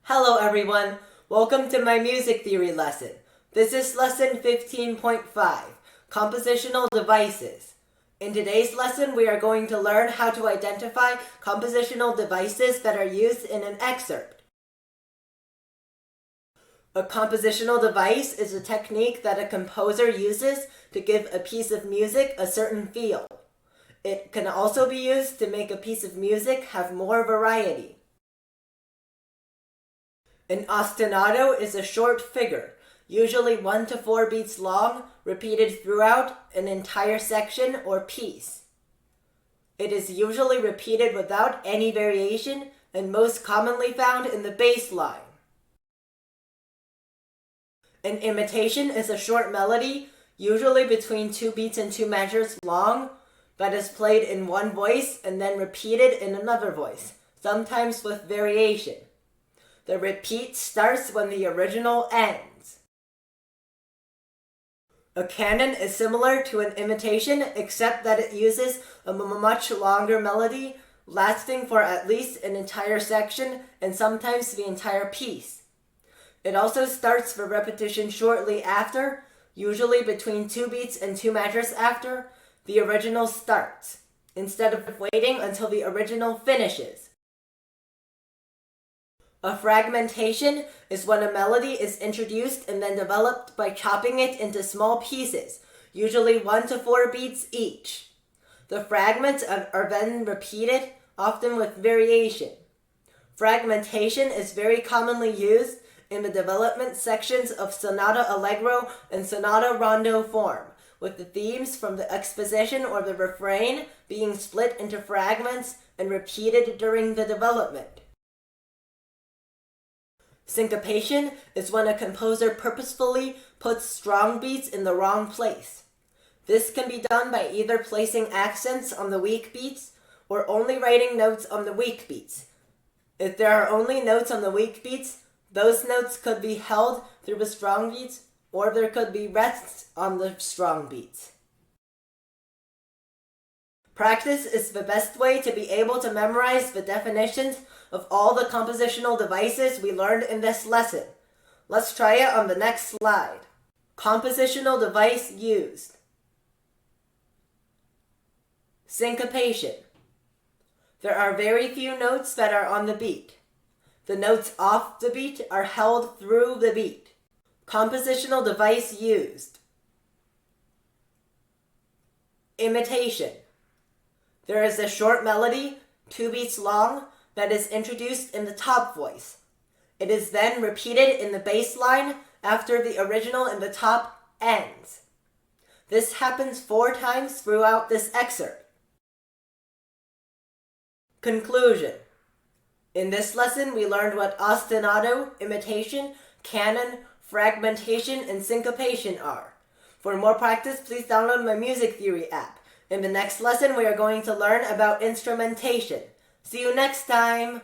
Hello everyone, welcome to my music theory lesson. This is lesson 15.5, Compositional Devices. In today's lesson, we are going to learn how to identify compositional devices that are used in an excerpt. A compositional device is a technique that a composer uses to give a piece of music a certain feel. It can also be used to make a piece of music have more variety. An ostinato is a short figure, usually 1 to 4 beats long, repeated throughout an entire section or piece. It is usually repeated without any variation and most commonly found in the bass line. An imitation is a short melody, usually between 2 beats and 2 measures long, that is played in one voice and then repeated in another voice, sometimes with variation. The repeat starts when the original ends. A canon is similar to an imitation, except that it uses a much longer melody, lasting for at least an entire section and sometimes the entire piece. It also starts for repetition shortly after, usually between 2 beats and 2 measures after, the original starts, instead of waiting until the original finishes. A fragmentation is when a melody is introduced and then developed by chopping it into small pieces, usually 1 to 4 beats each. The fragments are then repeated, often with variation. Fragmentation is very commonly used in the development sections of sonata allegro and sonata rondo form, with the themes from the exposition or the refrain being split into fragments and repeated during the development. Syncopation is when a composer purposefully puts strong beats in the wrong place. This can be done by either placing accents on the weak beats or only writing notes on the weak beats. If there are only notes on the weak beats, those notes could be held through the strong beats, or there could be rests on the strong beats. Practice is the best way to be able to memorize the definitions of all the compositional devices we learned in this lesson. Let's try it on the next slide. Compositional device used. Syncopation. There are very few notes that are on the beat. The notes off the beat are held through the beat. Compositional device used. Imitation. There is a short melody, 2 beats long, that is introduced in the top voice. It is then repeated in the bass line after the original in the top ends. This happens 4 times throughout this excerpt. Conclusion. In this lesson, we learned what ostinato, imitation, canon, fragmentation, and syncopation are. For more practice, please download my music theory app. In the next lesson, we are going to learn about instrumentation. See you next time!